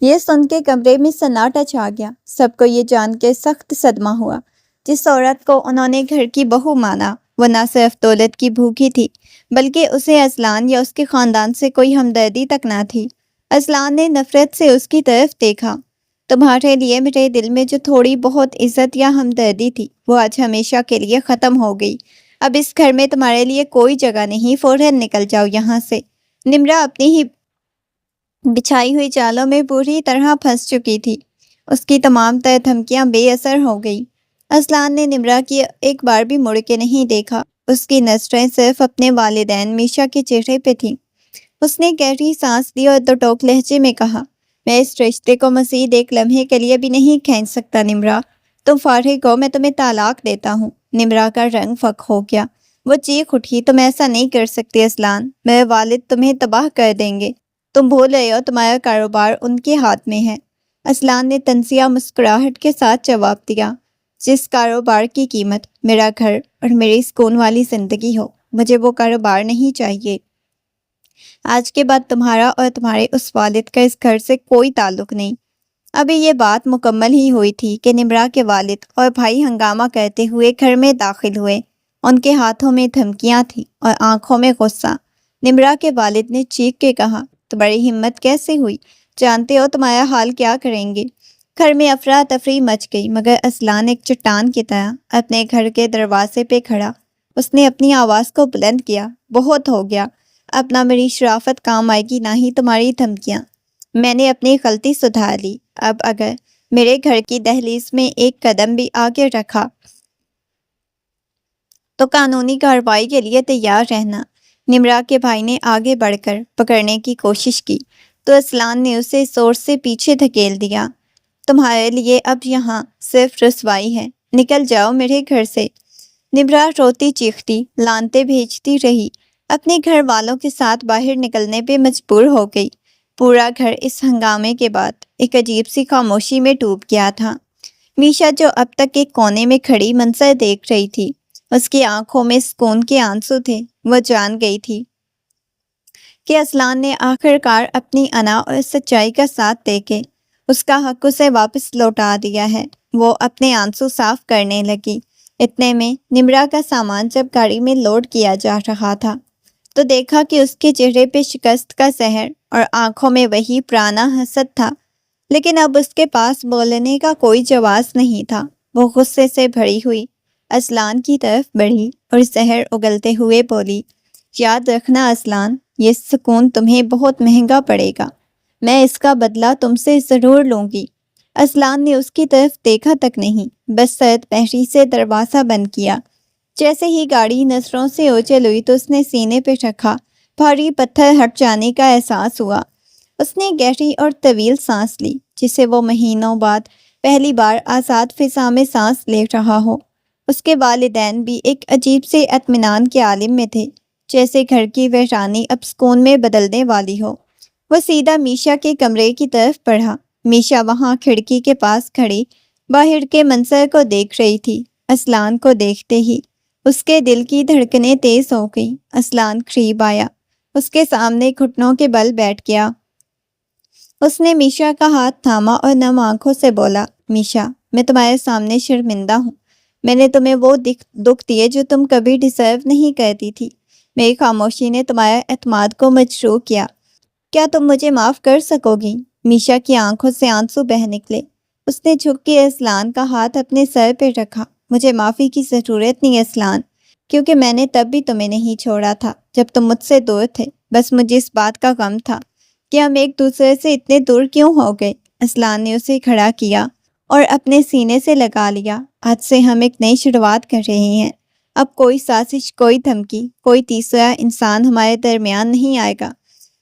یہ سن کے کمرے میں سناٹا چھا گیا۔ سب کو یہ جان کے سخت صدمہ ہوا، جس عورت کو انہوں نے گھر کی بہو مانا وہ نہ صرف دولت کی بھوکی تھی بلکہ اسے اسلان یا اس کے خاندان سے کوئی ہمدردی تک نہ تھی۔ اسلان نے نفرت سے اس کی طرف دیکھا۔ تمہارے لیے میرے دل میں جو تھوڑی بہت عزت یا ہمدردی تھی وہ آج ہمیشہ کے لیے ختم ہو گئی۔ اب اس گھر میں تمہارے لیے کوئی جگہ نہیں، فوراً نکل جاؤ یہاں سے۔ نمرا اپنی ہی بچھائی ہوئی جالوں میں بری طرح پھنس چکی تھی۔ اس کی تمام تر دھمکیاں بے اثر ہو گئی۔ اسلان نے نمرا کی ایک بار بھی مڑ کے نہیں دیکھا۔ اس کی نظریں صرف اپنے والدین میشا کے چہرے پہ تھیں۔ اس نے گہری سانس لی اور دو ٹوک لہجے میں کہا، میں اس رشتے کو مزید ایک لمحے کے لیے بھی نہیں کھینچ سکتا نمرا۔ تم فارغ ہو، میں تمہیں طلاق دیتا ہوں۔ نمرا کا رنگ فک ہو گیا۔ وہ چیخ اٹھی، تم ایسا نہیں کر سکتے اسلان، میرے والد تمہیں تباہ کر دیں گے۔ تم بھول رہے ہو تمہارا کاروبار ان کے ہاتھ میں ہے۔ اسلان نے تنزیہ مسکراہٹ کے ساتھ جواب دیا، جس کاروبار کی قیمت میرا گھر اور میری سکون والی زندگی ہو، مجھے وہ کاروبار نہیں چاہیے۔ آج کے بعد تمہارا اور تمہارے اس والد کا اس گھر سے کوئی تعلق نہیں۔ ابھی یہ بات مکمل ہی ہوئی تھی کہ نمرا کے والد اور بھائی ہنگامہ کرتے ہوئے گھر میں داخل ہوئے۔ ان کے ہاتھوں میں دھمکیاں تھیں اور آنکھوں میں غصہ۔ نمرا کے والد نے چیخ کے کہا، تمہاری ہمت کیسے ہوئی؟ جانتے ہو تمہارا حال کیا کریں گے؟ گھر میں افراتفری مچ گئی، مگر اسلان ایک چٹان کی طرح اپنے گھر کے دروازے پہ کھڑا۔ اس نے اپنی آواز کو بلند کیا، بہت ہو گیا، اب نہ میری شرافت کام آئے گی نہ ہی تمہاری دھمکیاں۔ میں نے اپنی غلطی سدھار لی، اب اگر میرے گھر کی دہلیز میں ایک قدم بھی آگے رکھا تو قانونی کارروائی کے لیے تیار رہنا۔ نمرا کے بھائی نے آگے بڑھ کر پکڑنے کی کوشش کی تو اسلان نے اسے زور سے پیچھے دھکیل دیا۔ تمہارے لیے اب یہاں صرف رسوائی ہے، نکل جاؤ میرے گھر سے۔ نمرا روتی چیختی، لانتیں بھیجتی رہی، اپنے گھر والوں کے ساتھ باہر نکلنے پہ مجبور ہو گئی۔ پورا گھر اس ہنگامے کے بعد ایک عجیب سی خاموشی میں ڈوب گیا تھا۔ میشا جو اب تک ایک کونے میں کھڑی منظر دیکھ رہی تھی، اس کی آنکھوں میں سکون کے آنسو تھے۔ وہ جان گئی تھی کہ اسلان نے آخرکار اپنی انا اور سچائی کا ساتھ دے کے اس کا حق اسے واپس لوٹا دیا ہے۔ وہ اپنے آنسو صاف کرنے لگی۔ اتنے میں نمرا کا سامان جب گاڑی میں لوڈ کیا جا رہا تھا تو دیکھا کہ اس کے چہرے پہ شکست کا زہر اور آنکھوں میں وہی پرانا حسد تھا، لیکن اب اس کے پاس بولنے کا کوئی جواز نہیں تھا۔ وہ غصے سے بھری ہوئی اسلان کی طرف بڑھی اور زہر اگلتے ہوئے بولی، یاد رکھنا اسلان، یہ سکون تمہیں بہت مہنگا پڑے گا، میں اس کا بدلہ تم سے ضرور لوں گی۔ اسلان نے اس کی طرف دیکھا تک نہیں، بس سرد پہری سے دروازہ بند کیا۔ جیسے ہی گاڑی نظروں سے اوجھل ہوئی تو اس نے سینے پہ رکھا بھاری پتھر ہٹ جانے کا احساس ہوا۔ اس نے گہری اور طویل سانس لی، جسے وہ مہینوں بعد پہلی بار آزاد فضا میں سانس لے رہا ہو۔ اس کے والدین بھی ایک عجیب سے اطمینان کے عالم میں تھے، جیسے گھر کی ویرانی اب سکون میں بدلنے والی ہو۔ وہ سیدھا میشا کے کمرے کی طرف بڑھا۔ میشا وہاں کھڑکی کے پاس کھڑی باہر کے منظر کو دیکھ رہی تھی۔ اسلان کو دیکھتے ہی اس کے دل کی دھڑکنیں تیز ہو گئیں۔ اسلان قریب آیا، اس کے سامنے گھٹنوں کے بل بیٹھ گیا۔ اس نے میشا کا ہاتھ تھاما اور نم آنکھوں سے بولا، میشا، میں تمہارے سامنے شرمندہ ہوں۔ میں نے تمہیں وہ دکھ دیے جو تم کبھی ڈیزرو نہیں کرتی تھی۔ میری خاموشی نے تمہارے اعتماد کو مجروح کیا۔ کیا تم مجھے معاف کر سکو گی؟ میشا کی آنکھوں سے آنسو بہہ نکلے۔ اس نے جھک کے اسلان کا ہاتھ اپنے سر پہ رکھا۔ مجھے معافی کی ضرورت نہیں اسلان، کیونکہ میں نے تب بھی تمہیں نہیں چھوڑا تھا جب تم مجھ سے دور تھے۔ بس مجھے اس بات کا غم تھا کہ ہم ایک دوسرے سے اتنے دور کیوں ہو گئے۔ اسلان نے اسے کھڑا کیا اور اپنے سینے سے لگا لیا۔ آج سے ہم ایک نئی شروعات کر رہے ہیں۔ اب کوئی سازش، کوئی دھمکی، کوئی تیسرا انسان ہمارے درمیان نہیں آئے گا۔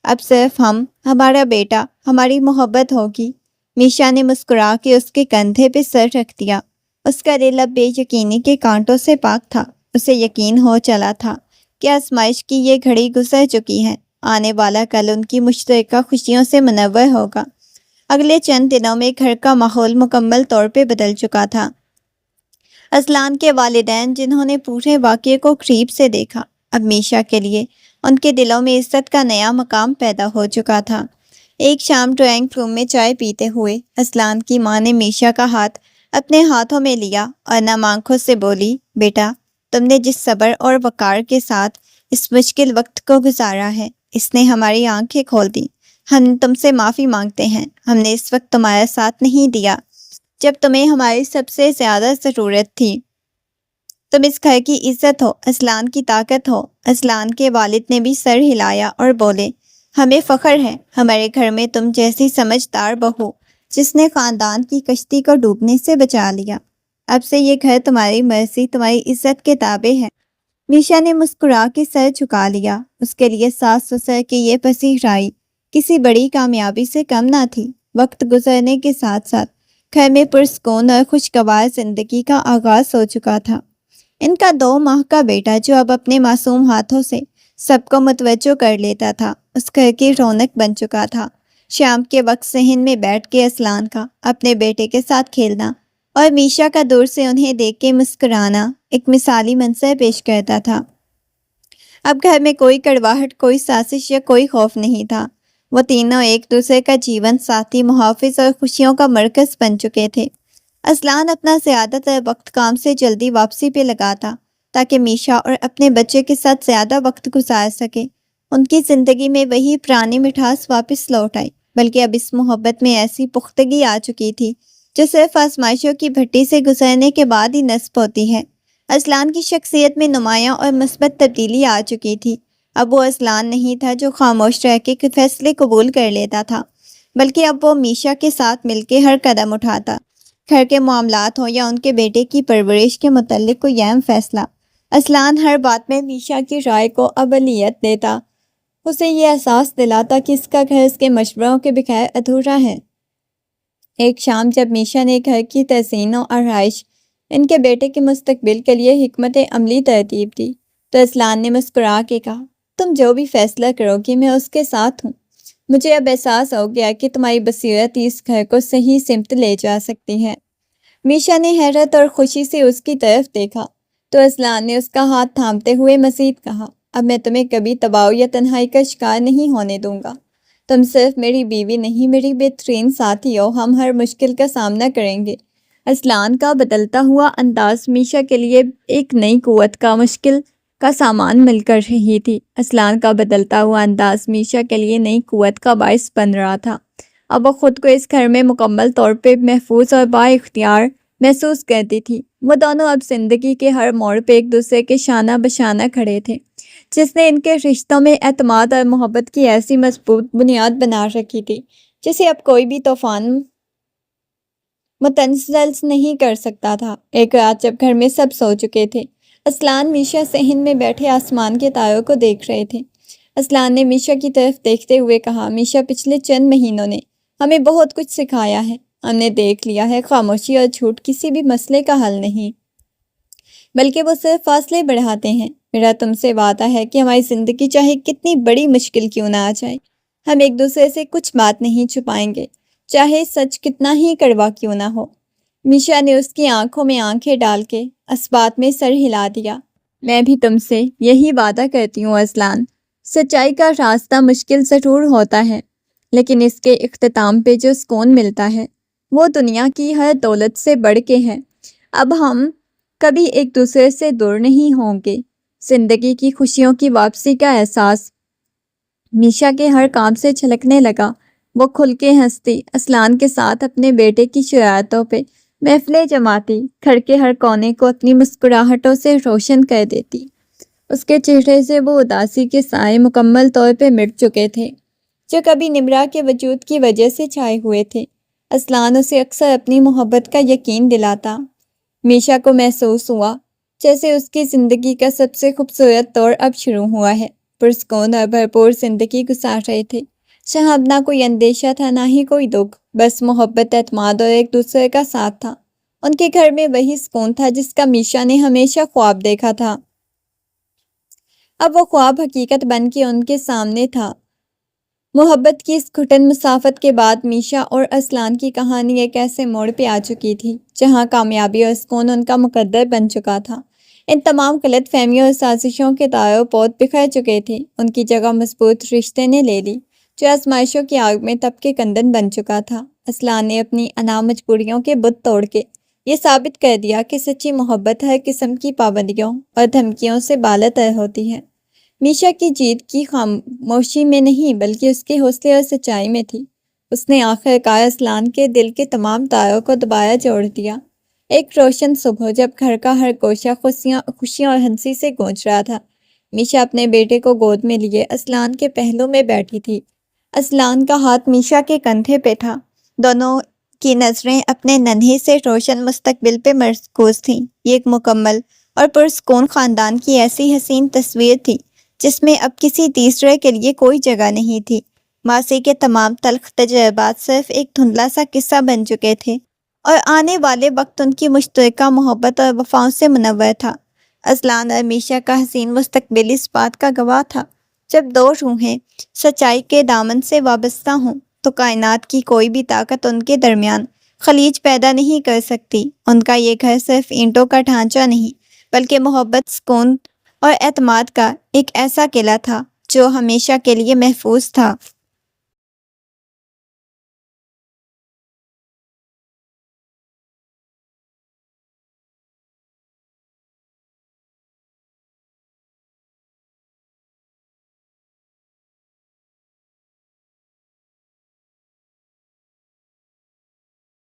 اب صرف ہم، ہمارا بیٹا، ہماری محبت ہوگی۔ میشا نے مسکرا کے اس کے کندھے پہ سر رکھ دیا۔ اس کا دل اب بے یقینی کے کانٹوں سے پاک تھا۔ اسے یقین ہو چلا تھا کہ آزمائش کی یہ گھڑی گزر چکی ہے۔ آنے والا کل ان کی مشترکہ خوشیوں سے منور ہوگا۔ اگلے چند دنوں میں گھر کا ماحول مکمل طور پہ بدل چکا تھا۔ اسلان کے والدین، جنہوں نے پورے واقعے کو قریب سے دیکھا، اب میشا کے لیے ان کے دلوں میں عزت کا نیا مقام پیدا ہو چکا تھا۔ ایک شام ڈرائنگ روم میں چائے پیتے ہوئے اسلان کی ماں نے میشا کا ہاتھ اپنے ہاتھوں میں لیا اور نم آنکھوں سے بولی، بیٹا، تم نے جس صبر اور وقار کے ساتھ اس مشکل وقت کو گزارا ہے، اس نے ہماری آنکھیں کھول دی۔ ہم تم سے معافی مانگتے ہیں، ہم نے اس وقت تمہارا ساتھ نہیں دیا جب تمہیں ہماری سب سے زیادہ ضرورت تھی۔ تم اس گھر کی عزت ہو، اسلان کی طاقت ہو۔ اسلان کے والد نے بھی سر ہلایا اور بولے، ہمیں فخر ہے ہمارے گھر میں تم جیسی سمجھدار بہو، جس نے خاندان کی کشتی کو ڈوبنے سے بچا لیا۔ اب سے یہ گھر تمہاری مرضی، تمہاری عزت کے تابع ہے۔ میشا نے مسکرا کے سر جھکا لیا۔ اس کے لیے ساس سسر کی یہ پذیرائی کسی بڑی کامیابی سے کم نہ تھی۔ وقت گزرنے کے ساتھ ساتھ گھر میں پرسکون اور خوشگوار زندگی کا آغاز ہو چکا تھا۔ ان کا 2 ماہ کا بیٹا، جو اب اپنے معصوم ہاتھوں سے سب کو متوجہ کر لیتا تھا، اس گھر کی رونق بن چکا تھا۔ شام کے وقت صحن میں بیٹھ کے اسلان کا اپنے بیٹے کے ساتھ کھیلنا اور میشا کا دور سے انہیں دیکھ کے مسکرانا ایک مثالی منظر پیش کرتا تھا۔ اب گھر میں کوئی کڑواہٹ، کوئی سازش یا کوئی خوف نہیں تھا۔ وہ تینوں ایک دوسرے کا جیون ساتھی، محافظ اور خوشیوں کا مرکز بن چکے تھے۔ اسلان اپنا زیادہ تر وقت کام سے جلدی واپسی پہ لگاتا تاکہ میشا اور اپنے بچے کے ساتھ زیادہ وقت گزار سکے۔ ان کی زندگی میں وہی پرانی مٹھاس واپس لوٹ آئی، بلکہ اب اس محبت میں ایسی پختگی آ چکی تھی جو صرف آزمائشوں کی بھٹی سے گزرنے کے بعد ہی نصب ہوتی ہے۔ اسلان کی شخصیت میں نمایاں اور مثبت تبدیلی آ چکی تھی۔ اب وہ اسلان نہیں تھا جو خاموش رہ کے فیصلے قبول کر لیتا تھا، بلکہ اب وہ میشا کے ساتھ مل کے ہر قدم اٹھاتا، گھر کے معاملات ہوں یا ان کے بیٹے کی پرورش کے متعلق کوئی اہم فیصلہ۔ اسلان ہر بات میں میشا کی رائے کو اولویت دیتا، اسے یہ احساس دلاتا کہ اس کا گھر اس کے مشوروں کے بغیر ادھورا ہے۔ ایک شام جب میشا نے گھر کی تزئین و آرائش، ان کے بیٹے کے مستقبل کے لیے حکمت عملی ترتیب دی تو اسلان نے مسکرا کے کہا، تم جو بھی فیصلہ کرو گی میں اس کے ساتھ ہوں۔ مجھے اب احساس ہو گیا کہ تمہاری بصیرت ہی اس گھر کو صحیح سمت لے جا سکتی ہے۔ میشا نے حیرت اور خوشی سے اس کی طرف دیکھا تو اسلان نے اس کا ہاتھ تھامتے ہوئے مزید کہا، اب میں تمہیں کبھی تباہ یا تنہائی کا شکار نہیں ہونے دوں گا۔ تم صرف میری بیوی نہیں، میری بہترین ساتھی ہو، ہم ہر مشکل کا سامنا کریں گے۔ اسلان کا بدلتا ہوا انداز میشا کے لیے ایک نئی قوت کا مشکل کا سامان مل کر رہی تھی۔ اسلان کا بدلتا ہوا انداز میشا کے لیے نئی قوت کا باعث بن رہا تھا۔ اب وہ خود کو اس گھر میں مکمل طور پہ محفوظ اور با اختیار محسوس کرتی تھی۔ وہ دونوں اب زندگی کے ہر موڑ پہ ایک دوسرے کے شانہ بشانہ کھڑے تھے، جس نے ان کے رشتوں میں اعتماد اور محبت کی ایسی مضبوط بنیاد بنا رکھی تھی جسے اب کوئی بھی طوفان متنزل نہیں کر سکتا تھا۔ ایک رات جب گھر میں سب سو چکے تھے، اسلان میشا صحن میں بیٹھے آسمان کے تاروں کو دیکھ رہے تھے۔ اسلان نے میشا کی طرف دیکھتے ہوئے کہا، میشا، پچھلے چند مہینوں نے ہمیں بہت کچھ سکھایا ہے۔ ہم نے دیکھ لیا ہے خاموشی اور جھوٹ کسی بھی مسئلے کا حل نہیں، بلکہ وہ صرف فاصلے بڑھاتے ہیں۔ میرا تم سے وعدہ ہے کہ ہماری زندگی چاہے کتنی بڑی مشکل کیوں نہ آ جائے، ہم ایک دوسرے سے کچھ بات نہیں چھپائیں گے، چاہے سچ کتنا ہی کڑوا کیوں نہ ہو۔ میشا نے اس کی آنکھوں میں آنکھیں ڈال کے اس بات میں سر ہلا دیا۔ میں بھی تم سے یہی وعدہ کرتی ہوں اسلان۔ سچائی کا راستہ مشکل ضرور ہوتا ہے، لیکن اس کے اختتام پہ جو سکون ملتا ہے وہ دنیا کی ہر دولت سے بڑھ کے ہے۔ اب ہم کبھی ایک دوسرے سے دور نہیں ہوں گے۔ زندگی کی خوشیوں کی واپسی کا احساس میشا کے ہر کام سے چھلکنے لگا۔ وہ کھل کے ہنستی، اسلان کے ساتھ اپنے بیٹے کی شرارتوں پہ محفلیں جماتی، گھر کے ہر کونے کو اپنی مسکراہٹوں سے روشن کر دیتی۔ اس کے چہرے سے وہ اداسی کے سائے مکمل طور پہ مٹ چکے تھے جو کبھی نمرا کے وجود کی وجہ سے چھائے ہوئے تھے۔ اسلان اسے اکثر اپنی محبت کا یقین دلاتا۔ میشا کو محسوس ہوا جیسے اس کی زندگی کا سب سے خوبصورت دور اب شروع ہوا ہے۔ پرسکون اور بھرپور زندگی گزار رہے تھے، جہاں اب نہ کوئی اندیشہ تھا نہ ہی کوئی دکھ، بس محبت، اعتماد اور ایک دوسرے کا ساتھ تھا۔ ان کے گھر میں وہی سکون تھا جس کا میشا نے ہمیشہ خواب دیکھا تھا۔ اب وہ خواب حقیقت بن کے ان کے سامنے تھا۔ محبت کی اس گھٹن مسافت کے بعد میشا اور اسلان کی کہانی ایک ایسے موڑ پہ آ چکی تھی جہاں کامیابی اور سکون ان کا مقدر بن چکا تھا۔ ان تمام غلط فہمیوں اور سازشوں کے تار و پود بکھر چکے تھے۔ ان کی جگہ مضبوط رشتے نے لے لی جو آزمائشوں کی آگ میں تپ کے کندن بن چکا تھا۔ اسلان نے اپنی انا مجبوریوں کے بت توڑ کے یہ ثابت کر دیا کہ سچی محبت ہر قسم کی پابندیوں اور دھمکیوں سے بالاتر ہوتی ہے۔ میشا کی جیت کی خاموشی میں نہیں بلکہ اس کے حوصلے اور سچائی میں تھی۔ اس نے آخر کار اسلان کے دل کے تمام تاروں کو دوبارہ جوڑ دیا۔ ایک روشن صبح جب گھر کا ہر گوشہ خوشیوں اور ہنسی سے گونج رہا تھا، میشا اپنے بیٹے کو گود میں لیے اسلان کے پہلو میں بیٹھی تھی۔ اسلان کا ہاتھ میشا کے کندھے پہ تھا، دونوں کی نظریں اپنے ننھے سے روشن مستقبل پہ مرکوز تھیں۔ یہ ایک مکمل اور پرسکون خاندان کی ایسی حسین تصویر تھی جس میں اب کسی تیسرے کے لیے کوئی جگہ نہیں تھی۔ ماضی کے تمام تلخ تجربات صرف ایک دھندلا سا قصہ بن چکے تھے اور آنے والے وقت ان کی مشترکہ محبت اور وفاؤں سے منور تھا۔ اسلان اور میشا کا حسین مستقبل اس بات کا گواہ تھا، جب دو روحیں سچائی کے دامن سے وابستہ ہوں تو کائنات کی کوئی بھی طاقت ان کے درمیان خلیج پیدا نہیں کر سکتی۔ ان کا یہ گھر صرف اینٹوں کا ڈھانچہ نہیں بلکہ محبت، سکون اور اعتماد کا ایک ایسا قلعہ تھا جو ہمیشہ کے لیے محفوظ تھا۔